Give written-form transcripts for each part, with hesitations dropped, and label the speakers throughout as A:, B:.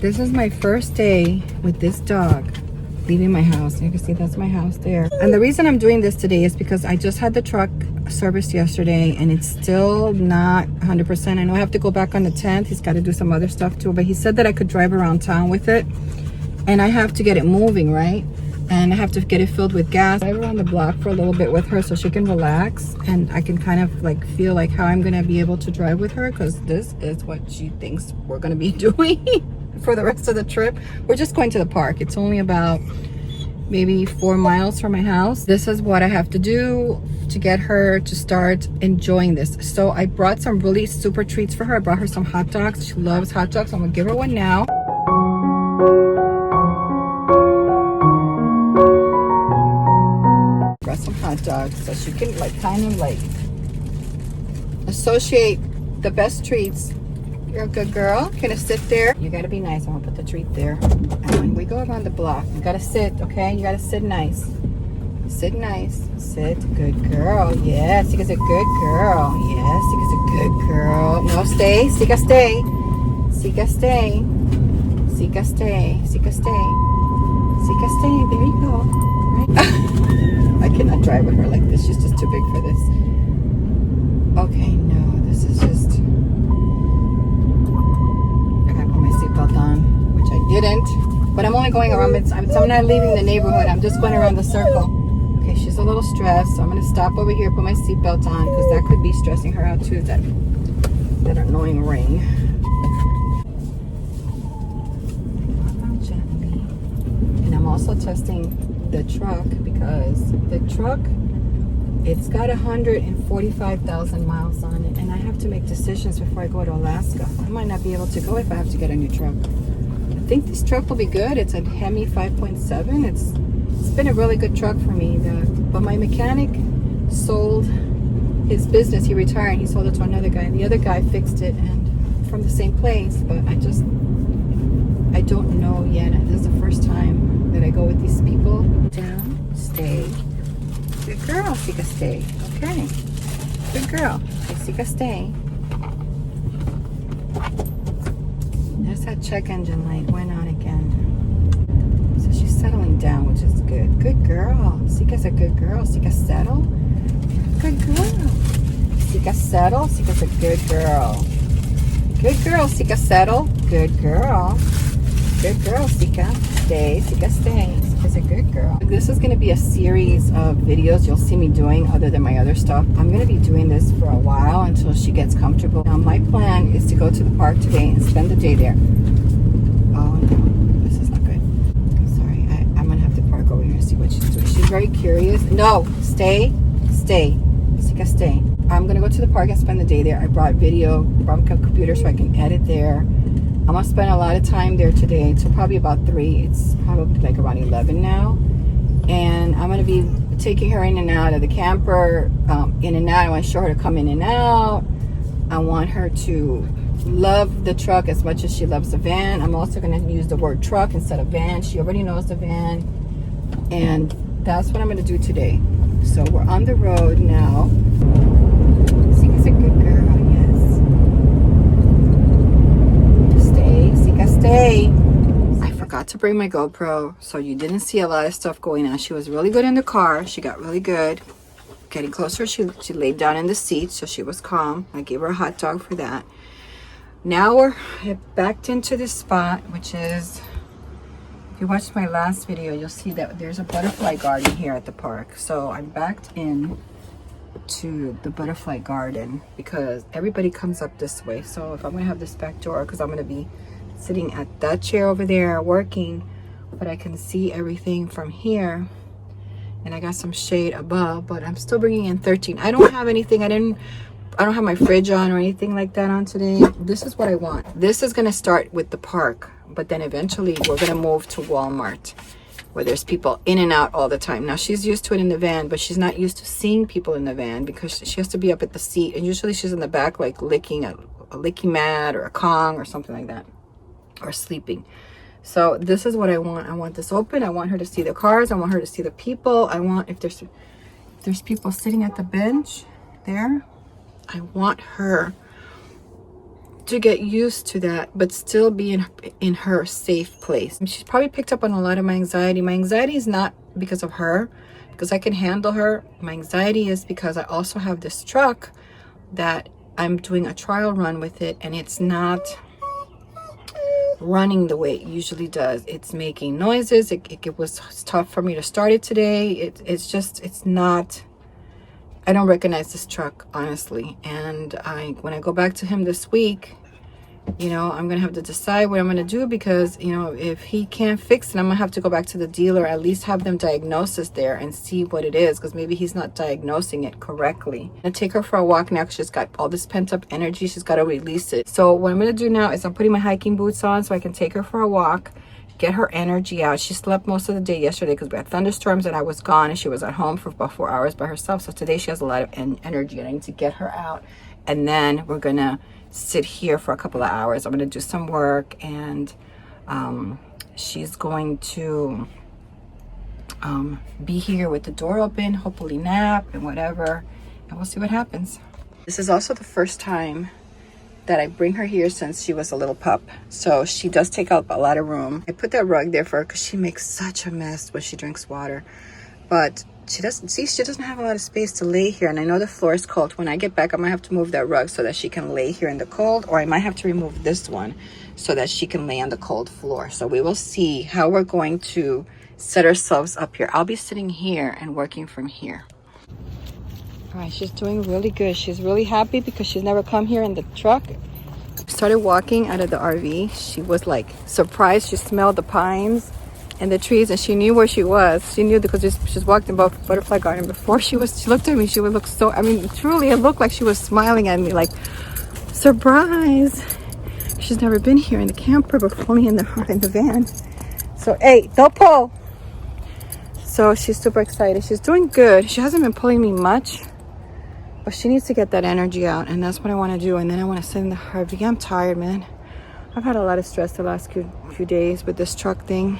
A: This is my first day with this dog leaving my house. You can see that's my house there. And the reason I'm doing this today is because I just had the truck serviced yesterday and it's still not 100%. I know I have to go back on the 10th. He's got to do some other stuff too, but he said that I could drive around town with it, and I have to get it moving, right? And I have to get it filled with gas. Drive around the block for a little bit with her so she can relax, and I can kind of like feel like how I'm gonna be able to drive with her, because this is what she thinks we're gonna be doing for the rest of the trip. We're just going to the park. It's only about maybe 4 miles from my house. This is what I have to do to get her to start enjoying this. So I brought some really super treats for her. I brought her some hot dogs. She loves hot dogs. I'm gonna give her one now. Brought some hot dogs so she can like kind of like associate the best treats. You're a good girl. Can I sit there? You gotta be nice. I'm gonna put the treat there. And when we go around the block, you gotta sit, okay? You gotta sit nice. Sit nice. Sit. Good girl. Yes, Sika's a good girl. Yes, Sika's a good girl. No, stay. Sika, stay. Sika, stay. Sika, stay. Sika, stay. Sika, stay. There you go. Right? I cannot drive with her like this. She's just too big for this. Okay, no, this is just... on, which I didn't, but I'm only going around. I'm not leaving the neighborhood. I'm just going around the circle. Okay, she's a little stressed, so I'm going to stop over here, put my seatbelt on, because that could be stressing her out too, that annoying ring. Gently. And I'm also testing the truck, because the truck, it's got 145,000 miles on it, and I have to make decisions before I go to Alaska. I might not be able to go if I have to get a new truck. I think this truck will be good. It's a Hemi 5.7. It's been a really good truck for me. But my mechanic sold his business. He retired. He sold it to another guy. The other guy fixed it, and from the same place. But I don't know yet. This is the first time that I go with these people. Down, stay. Good girl, Sika, stay. Okay. Good girl. Okay, Sika, stay. There's that check engine light. Went on again. So she's settling down, which is good. Good girl. Sika's a good girl. Sika, settle. Good girl. Sika, settle. Sika's a good girl. Good girl, Sika, settle. Good girl. Good girl, Sika. Stay. Sika, stay. Sika's a good girl. This is going to be a series of videos you'll see me doing other than my other stuff. I'm going to be doing this for a while until she gets comfortable. Now, my plan is to go to the park today and spend the day there. Oh, no. This is not good. Sorry. I'm going to have to park over here and see what she's doing. She's very curious. No. Stay. Stay. Sika, stay. I'm going to go to the park and spend the day there. I brought video from my computer so I can edit there. I'm going to spend a lot of time there today till probably about 3. It's probably like around 11 now. And I'm going to be taking her in and out of the camper, in and out. I want to show her to come in and out. I want her to love the truck as much as she loves the van. I'm also going to use the word truck instead of van. She already knows the van. And that's what I'm going to do today. So we're on the road now. Sika's a good girl. Stay. I forgot to bring my GoPro, so you didn't see a lot of stuff going on. She was really good in the car. She got really good. Getting closer, she laid down in the seat, so she was calm. I gave her a hot dog for that. Now we're backed into this spot, which is, if you watched my last video, you'll see that there's a butterfly garden here at the park. So I'm backed in to the butterfly garden because everybody comes up this way. So if I'm going to have this back door, because I'm going to be sitting at that chair over there working, but I can see everything from here, and I got some shade above, but I'm still bringing in 13. I don't have anything. I don't have my fridge on or anything like that on today. This is what I want. This is going to start with the park, but then eventually we're going to move to Walmart, where there's people in and out all the time. Now she's used to it in the van, but she's not used to seeing people in the van because she has to be up at the seat, and usually she's in the back like licking a licky mat or a Kong or something like that, or sleeping. So this is what I want. I want this open. I want her to see the cars. I want her to see the people. I want, if there's people sitting at the bench there, I want her to get used to that, but still be in her safe place. And she's probably picked up on a lot of my anxiety. My anxiety is not because of her, because I can handle her. My anxiety is because I also have this truck that I'm doing a trial run with it, and it's not running the way it usually does. It's making noises. It was tough for me to start it today. It's not, I don't recognize this truck, honestly. And when I go back to him this week, you know, I'm gonna have to decide what I'm gonna do, because, you know, if he can't fix it, I'm gonna have to go back to the dealer, at least have them diagnose this there and see what it is, because maybe he's not diagnosing it correctly. I'm gonna take her for a walk now, because she's got all this pent up energy. She's got to release it. So what I'm gonna do now is I'm putting my hiking boots on so I can take her for a walk, get her energy out. She slept most of the day yesterday because we had thunderstorms and I was gone, and she was at home for about 4 hours by herself. So today she has a lot of energy, and I need to get her out, and then we're gonna sit here for a couple of hours. I'm gonna do some work, and she's going to be here with the door open, hopefully nap and whatever, and we'll see what happens. This is also the first time that I bring her here since she was a little pup, so she does take up a lot of room. I put that rug there for her because she makes such a mess when she drinks water, but she doesn't have a lot of space to lay here. And I know the floor is cold. When I get back, I might have to move that rug so that she can lay here in the cold, or I might have to remove this one so that she can lay on the cold floor. So we will see how we're going to set ourselves up here. I'll be sitting here and working from here. All right, she's doing really good. She's really happy because she's never come here in the truck. Started walking out of the RV. She was like surprised. She smelled the pines and the trees, and she knew where she was. She knew because she's walked in Butterfly Garden before. She looked at me. She would look so, I mean, truly, it looked like she was smiling at me, like, surprise. She's never been here in the camper before, only in the van. So, hey, don't pull. So she's super excited. She's doing good. She hasn't been pulling me much, but she needs to get that energy out, and that's what I want to do. And then I want to sit in the RV. I'm tired, man. I've had a lot of stress the last few days with this truck thing.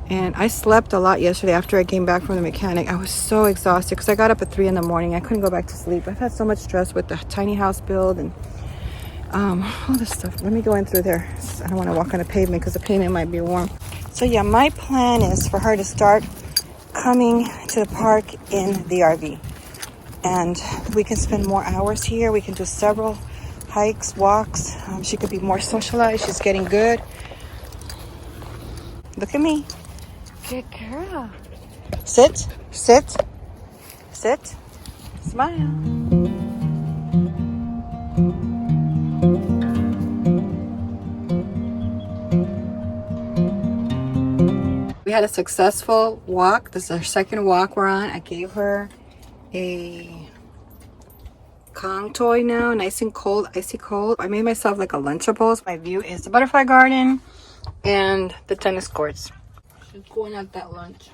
A: And I slept a lot yesterday after I came back from the mechanic. I was so exhausted because I got up at 3 in the morning. I couldn't go back to sleep. I've had so much stress with the tiny house build and all this stuff. Let me go in through there. I don't want to walk on the pavement because the pavement might be warm. So yeah, my plan is for her to start coming to the park in the RV. And we can spend more hours here. We can do several hikes, walks. She could be more socialized. She's getting good. Look at me. Good girl. Sit, sit, sit, smile. We had a successful walk. This is our second walk we're on. I gave her a Kong toy now, nice and cold, icy cold. I made myself like a Lunchables. My view is the Butterfly Garden and the tennis courts. She's going at that lunch.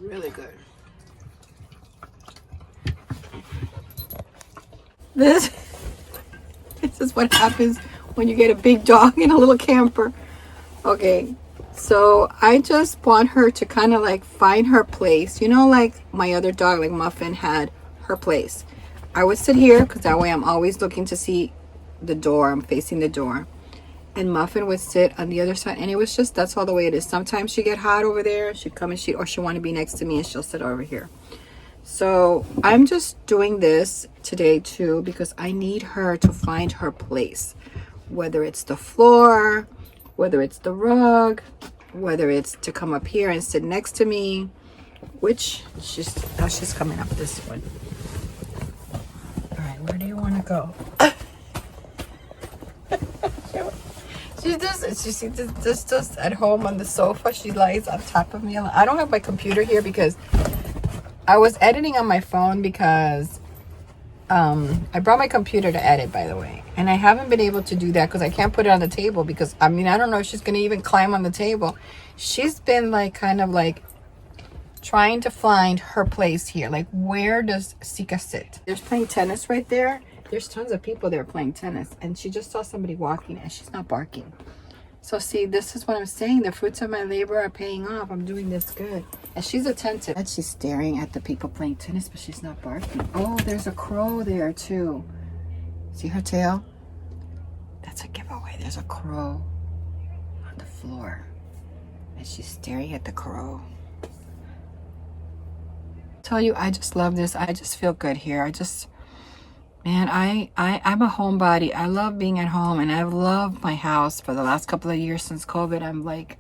A: Really good. This is what happens when you get a big dog in a little camper. Okay, so I just want her to kind of like find her place. You know, like my other dog, like Muffin, had her place. I would sit here because that way I'm always looking to see the door. I'm facing the door. And Muffin would sit on the other side, and it was just, that's all the way it is. Sometimes she get hot over there, she'd come and or she'll want to be next to me and she'll sit over here. So I'm just doing this today too because I need her to find her place, whether it's the floor, whether it's the rug, whether it's to come up here and sit next to me, which she's coming up this one. All right, where do you want to go? She's just at home on the sofa. She lies on top of me. I don't have my computer here because I was editing on my phone because I brought my computer to edit, by the way. And I haven't been able to do that because I can't put it on the table because, I mean, I don't know if she's going to even climb on the table. She's been like kind of like trying to find her place here. Like, where does Sitka sit? There's playing tennis right there. There's tons of people there playing tennis, and she just saw somebody walking and she's not barking. So see, this is what I'm saying. The fruits of my labor are paying off. I'm doing this good. And she's attentive. And she's staring at the people playing tennis, but she's not barking. Oh, there's a crow there too. See her tail? That's a giveaway. There's a crow on the floor. And she's staring at the crow. Tell you, I just love this. I just feel good here. Man, I'm a homebody. I love being at home, and I've loved my house for the last couple of years since COVID. I'm like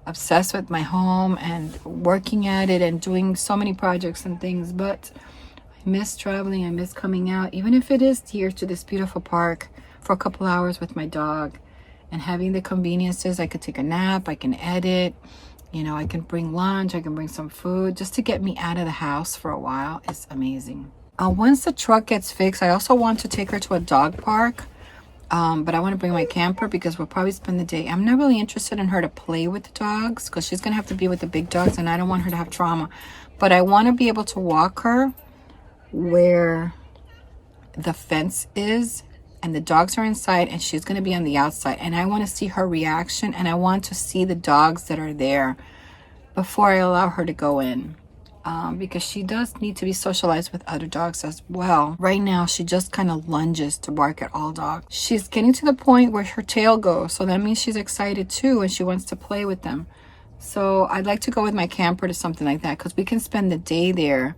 A: obsessed with my home and working at it and doing so many projects and things, but I miss traveling. I miss coming out, even if it is here to this beautiful park for a couple hours with my dog and having the conveniences. I could take a nap, I can edit, you know, I can bring lunch, I can bring some food just to get me out of the house for a while. It's amazing. Once the truck gets fixed, I also want to take her to a dog park. But I want to bring my camper because we'll probably spend the day. I'm not really interested in her to play with the dogs because she's going to have to be with the big dogs and I don't want her to have trauma. But I want to be able to walk her where the fence is and the dogs are inside and she's going to be on the outside. And I want to see her reaction and I want to see the dogs that are there before I allow her to go in. Because she does need to be socialized with other dogs as well. Right now, she just kind of lunges to bark at all dogs. She's getting to the point where her tail goes, so that means she's excited too, and she wants to play with them. So I'd like to go with my camper to something like that, because we can spend the day there.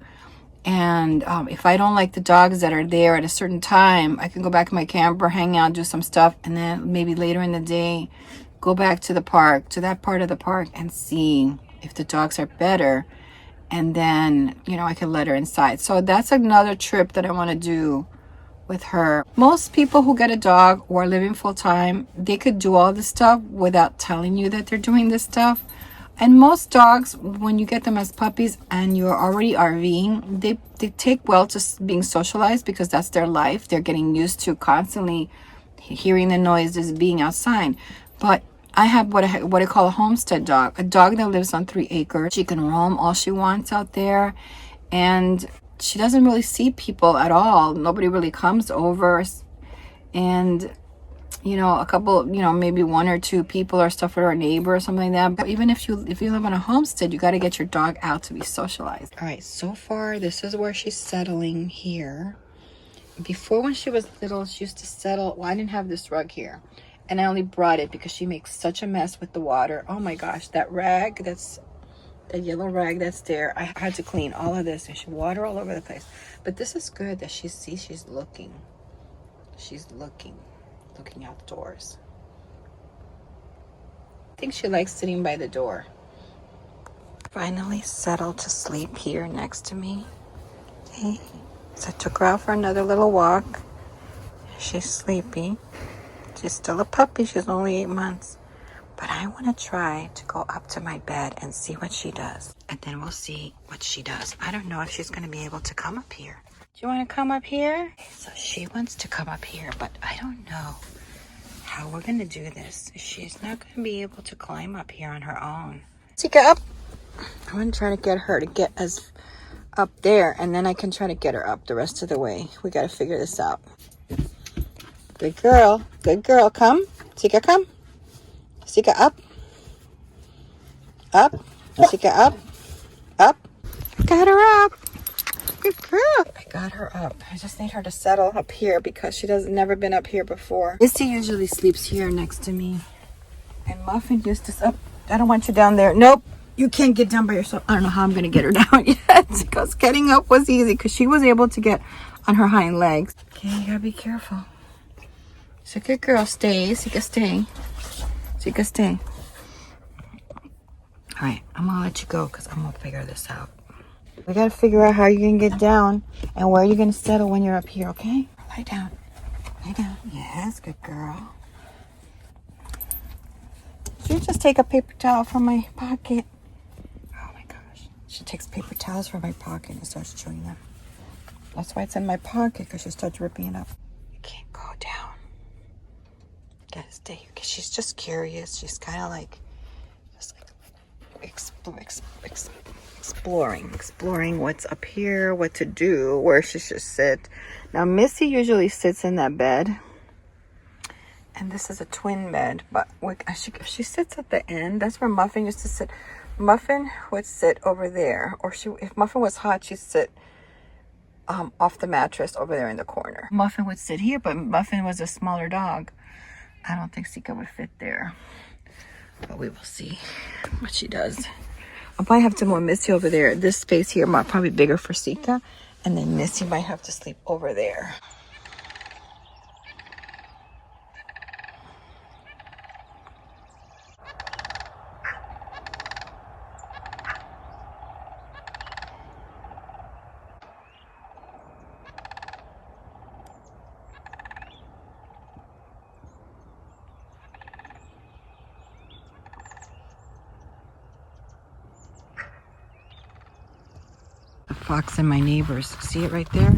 A: And if I don't like the dogs that are there at a certain time, I can go back in my camper, hang out, do some stuff, and then maybe later in the day, go back to the park, to that part of the park, and see if the dogs are better. And then, you know, I can let her inside. So that's another trip that I want to do with her. Most people who get a dog or are living full time, they could do all this stuff without telling you that they're doing this stuff. And most dogs, when you get them as puppies and you're already RVing, they take well to being socialized because that's their life. They're getting used to constantly hearing the noises, being outside. But I have what I call a homestead dog, a dog that lives on 3 acres. She can roam all she wants out there, and she doesn't really see people at all. Nobody really comes over, and you know, a couple, you know, maybe 1 or 2 people or stuff with our neighbor or something like that. But even if you live on a homestead, you got to get your dog out to be socialized. All right, so far this is where she's settling here. Before, when she was little, she used to settle. Well, I didn't have this rug here. And I only brought it because she makes such a mess with the water. Oh my gosh, that rag, that yellow rag that's there, I had to clean all of this. There's water all over the place. But this is good that she's looking. She's looking outdoors. I think she likes sitting by the door. Finally settled to sleep here next to me. Okay. So I took her out for another little walk. She's sleepy. She's still a puppy. She's only 8 months. But I want to try to go up to my bed and see what she does. And then we'll see what she does. I don't know if she's going to be able to come up here. Do you want to come up here? So she wants to come up here, but I don't know how we're going to do this. She's not going to be able to climb up here on her own. Sitka, up. I'm going to try to get her to get us up there, and then I can try to get her up the rest of the way. We got to figure this out. Good girl. Good girl. Come. Sitka, come. Sitka, up. Up. Sitka, up. Up. Got her up. Good girl. I got her up. I just need her to settle up here because she doesn't never been up here before. Missy usually sleeps here next to me. And Muffin used to... Up. I don't want you down there. Nope. You can't get down by yourself. I don't know how I'm going to get her down yet because getting up was easy because she was able to get on her hind legs. Okay, you got to be careful. So good girl, stay. Sitka, stay. Sitka, stay. All right, I'm gonna let you go because I'm gonna figure this out. We gotta figure out how you're gonna get down and where you're gonna settle when you're up here, okay? Lie down. Lie down. Yes, good girl. Should you just take a paper towel from my pocket? Oh my gosh. She takes paper towels from my pocket and starts chewing them. That's why it's in my pocket, because she starts ripping it up. You can't go down. Gotta stay, because she's just curious. She's kind of like, just like exploring what's up here, what to do, where she should sit. Now Missy usually sits in that bed, and this is a twin bed, but if she sits at the end, that's where Muffin used to sit. Muffin would sit over there, or if Muffin was hot, she'd sit off the mattress over there in the corner. Muffin would sit here, but Muffin was a smaller dog. I don't think Sitka would fit there, but we will see what she does. I'll probably have to move Missy over there. This space here might probably be bigger for Sitka, and then Missy might have to sleep over there. A fox and my neighbors. See it right there?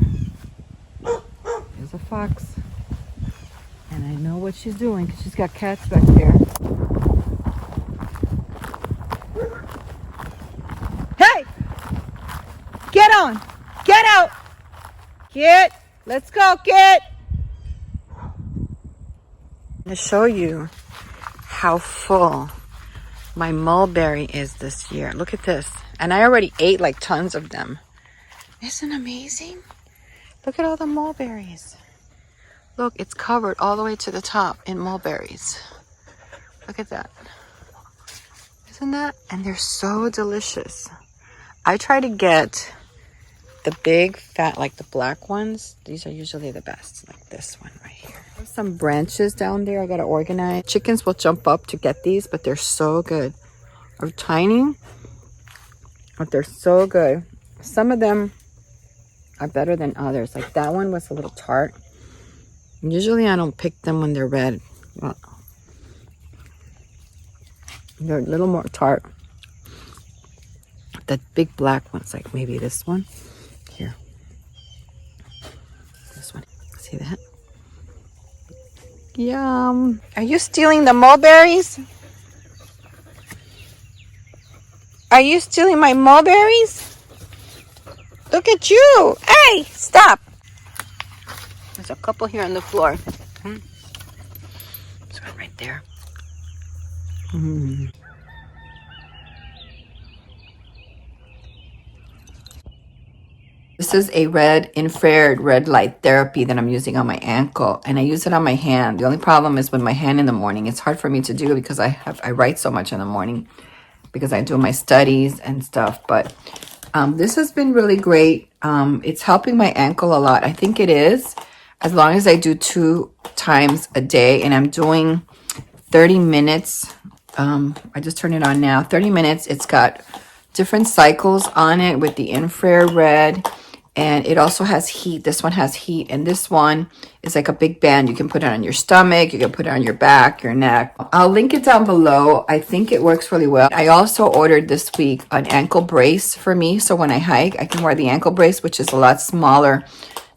A: There's a fox. And I know what she's doing because she's got cats back there. Hey! Get on! Get out! Get! Let's go, get! I'm going to show you how full my mulberry is this year. Look at this. And I already ate like tons of them. Isn't it amazing? Look at all the mulberries. Look, it's covered all the way to the top in mulberries. Look at that. Isn't that? And they're so delicious. I try to get the big, fat, like the black ones. These are usually the best, like this one right here. There's some branches down there I gotta organize. Chickens will jump up to get these, but they're so good. They're tiny, but they're so good. Some of them are better than others. Like that one was a little tart. Usually I don't pick them when they're red. Well, they're a little more tart. The big black ones, like maybe this one. Here. This one. See that? Yum. Are you stealing the mulberries? Are you stealing my mulberries? Look at you. Hey, stop. There's a couple here on the floor. There's one right there. This is a infrared red light therapy that I'm using on my ankle, and I use it on my hand. The only problem is with my hand in the morning. It's hard for me to do because I write so much in the morning because I do my studies and stuff. But this has been really great. It's helping my ankle a lot. I think it is, as long as I do 2 times a day, and I'm doing 30 minutes. I just turned it on now. 30 minutes. It's got different cycles on it with the infrared, and it also has heat. This one has heat, and this one is like a big band. You can put it on your stomach, you can put it on your back, your neck. I'll link it down below. I think it works really well. I also ordered this week an ankle brace for me, so when I hike I can wear the ankle brace, which is a lot smaller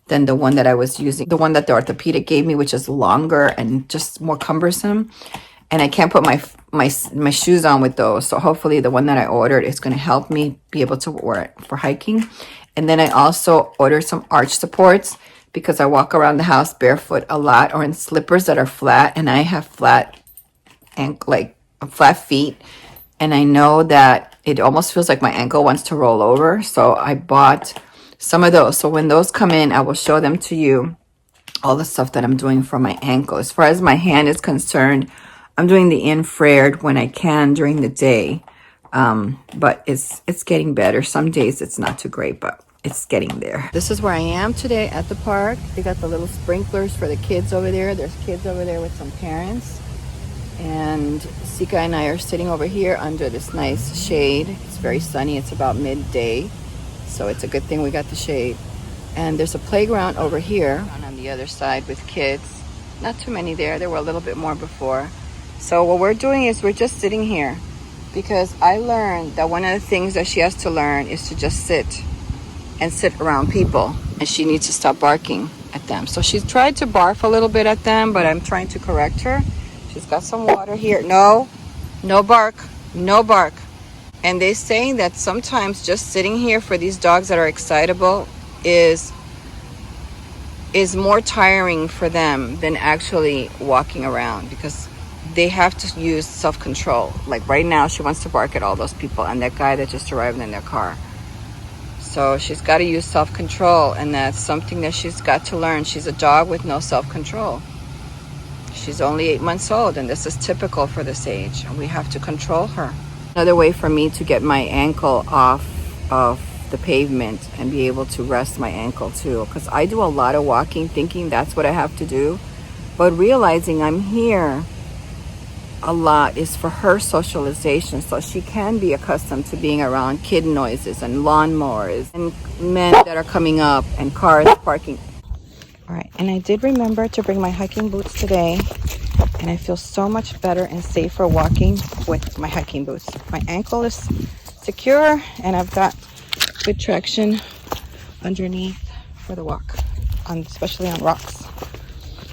A: than the one that I was using, the one that the orthopedic gave me, which is longer and just more cumbersome. And I can't put my shoes on with those. So hopefully the one that I ordered is going to help me be able to wear it for hiking. And then I also ordered some arch supports because I walk around the house barefoot a lot, or in slippers that are flat. And I have flat feet. And I know that it almost feels like my ankle wants to roll over. So I bought some of those. So when those come in, I will show them to you, all the stuff that I'm doing for my ankle. As far as my hand is concerned, I'm doing the infrared when I can during the day, but it's getting better. Some days it's not too great, but it's getting there. This is where I am today at the park. They got the little sprinklers for the kids over there. There's kids over there with some parents. And Sitka and I are sitting over here under this nice shade. It's very sunny. It's about midday, so it's a good thing we got the shade. And there's a playground over here on the other side with kids. Not too many there. There were a little bit more before. So what we're doing is we're just sitting here because I learned that one of the things that she has to learn is to just sit around people, and she needs to stop barking at them. So she's tried to barf a little bit at them, but I'm trying to correct her. She's got some water here. No bark, no bark. And they say that sometimes just sitting here for these dogs that are excitable is more tiring for them than actually walking around, because they have to use self-control. Like right now, she wants to bark at all those people and that guy that just arrived in their car. So she's got to use self-control, and that's something that she's got to learn. She's a dog with no self-control. She's only 8 months old, and this is typical for this age, and we have to control her. Another way for me to get my ankle off of the pavement and be able to rest my ankle too, because I do a lot of walking thinking that's what I have to do, but realizing I'm here a lot is for her socialization, so she can be accustomed to being around kid noises and lawnmowers and men that are coming up and cars parking. All right, and I did remember to bring my hiking boots today, and I feel so much better and safer walking with my hiking boots. My ankle is secure, and I've got good traction underneath for the walk, especially on rocks.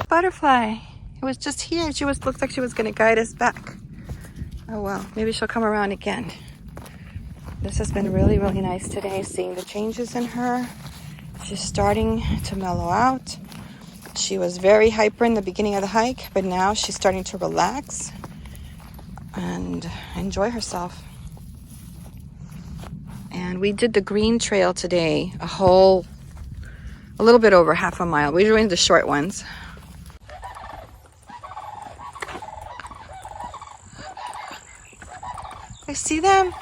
A: Butterfly, it was just here. She looked like she was going to guide us back. Oh well, maybe she'll come around again. This has been really, really nice today, seeing the changes in her. She's starting to mellow out. She was very hyper in the beginning of the hike, but now she's starting to relax and enjoy herself. And we did the green trail today, a little bit over half a mile. We're doing the short ones. I see them.